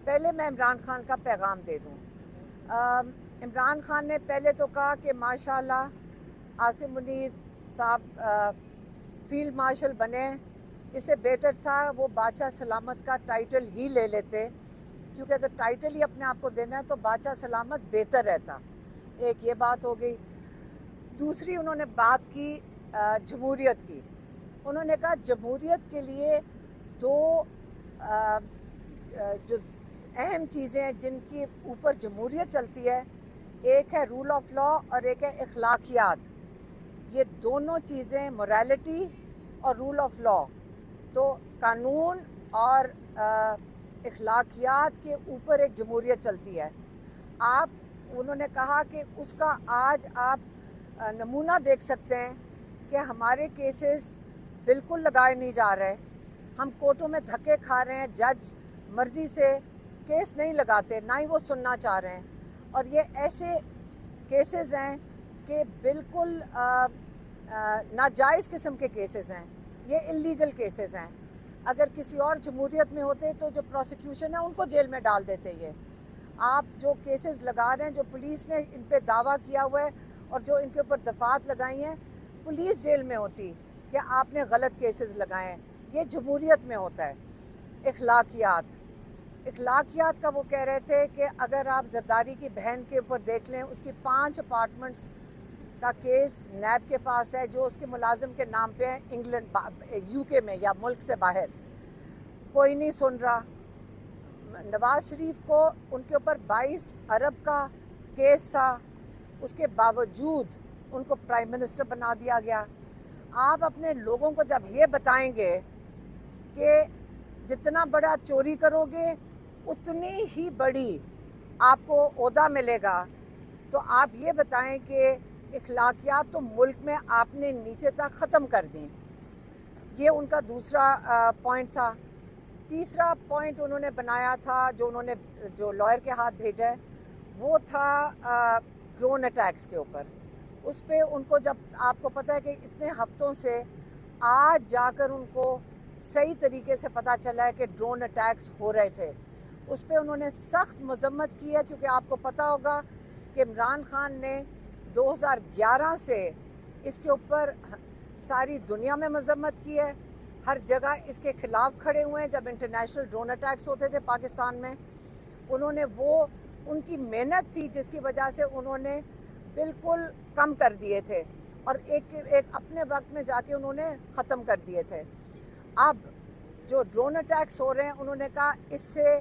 پہلے میں عمران خان کا پیغام دے دوں. عمران خان نے پہلے تو کہا کہ ماشاءاللہ عاصم منیر صاحب فیلڈ مارشل بنے. اس سے بہتر تھا وہ بادشاہ سلامت کا ٹائٹل ہی لے لیتے، کیونکہ اگر ٹائٹل ہی اپنے آپ کو دینا ہے تو بادشاہ سلامت بہتر رہتا. ایک یہ بات ہو گئی. دوسری انہوں نے بات کی جمہوریت کی. انہوں نے کہا جمہوریت کے لیے دو جو اہم چیزیں ہیں جن کی اوپر جمہوریت چلتی ہے، ایک ہے رول آف لا اور ایک ہے اخلاقیات. یہ دونوں چیزیں موریلٹی اور رول آف لا، تو قانون اور اخلاقیات کے اوپر ایک جمہوریت چلتی ہے. انہوں نے کہا کہ اس کا آج آپ نمونہ دیکھ سکتے ہیں کہ ہمارے کیسز بالکل لگائے نہیں جا رہے. ہم کورٹوں میں دھکے کھا رہے ہیں، جج مرضی سے کیس نہیں لگاتے، نہ ہی وہ سننا چاہ رہے ہیں. اور یہ ایسے کیسز ہیں کہ بالکل ناجائز قسم کے کیسز ہیں، یہ اللیگل کیسز ہیں. اگر کسی اور جمہوریت میں ہوتے تو جو پروسیکیوشن ہے ان کو جیل میں ڈال دیتے. یہ آپ جو کیسز لگا رہے ہیں، جو پولیس نے ان پہ دعویٰ کیا ہوا ہے اور جو ان کے اوپر دفعات لگائی ہیں، پولیس جیل میں ہوتی کہ آپ نے غلط کیسز لگائے ہیں. یہ جمہوریت میں ہوتا ہے. اخلاقیات کا وہ کہہ رہے تھے کہ اگر آپ زرداری کی بہن کے اوپر دیکھ لیں، اس کی 5 اپارٹمنٹس کا کیس نیب کے پاس ہے جو اس کے ملازم کے نام پہ ہے، انگلینڈ UK میں یا ملک سے باہر. کوئی نہیں سن رہا. نواز شریف کو ان کے اوپر 22 ارب کا کیس تھا، اس کے باوجود ان کو پرائم منسٹر بنا دیا گیا. آپ اپنے لوگوں کو جب یہ بتائیں گے کہ جتنا بڑا چوری کرو گے اتنی ہی بڑی آپ کو عہدہ ملے گا، تو آپ یہ بتائیں کہ اخلاقیات تو ملک میں آپ نے نیچے تک ختم کر دیں. یہ ان کا دوسرا پوائنٹ تھا. تیسرا پوائنٹ انہوں نے بنایا تھا جو لائر کے ہاتھ بھیجا ہے، وہ تھا ڈرون اٹیکس کے اوپر. اس پہ ان کو جب آپ کو پتہ ہے کہ اتنے ہفتوں سے آج جا کر ان کو صحیح طریقے سے پتہ چلا ہے کہ ڈرون اٹیکس ہو رہے تھے، اس پہ انہوں نے سخت مذمت کی ہے. کیونکہ آپ کو پتہ ہوگا کہ عمران خان نے 2011 سے اس کے اوپر ساری دنیا میں مذمت کی ہے، ہر جگہ اس کے خلاف کھڑے ہوئے ہیں. جب انٹرنیشنل ڈرون اٹیکس ہوتے تھے پاکستان میں، انہوں نے ان کی محنت تھی جس کی وجہ سے انہوں نے بالکل کم کر دیے تھے اور ایک اپنے وقت میں جا کے انہوں نے ختم کر دیے تھے. اب جو ڈرون اٹیکس ہو رہے ہیں، انہوں نے کہا اس سے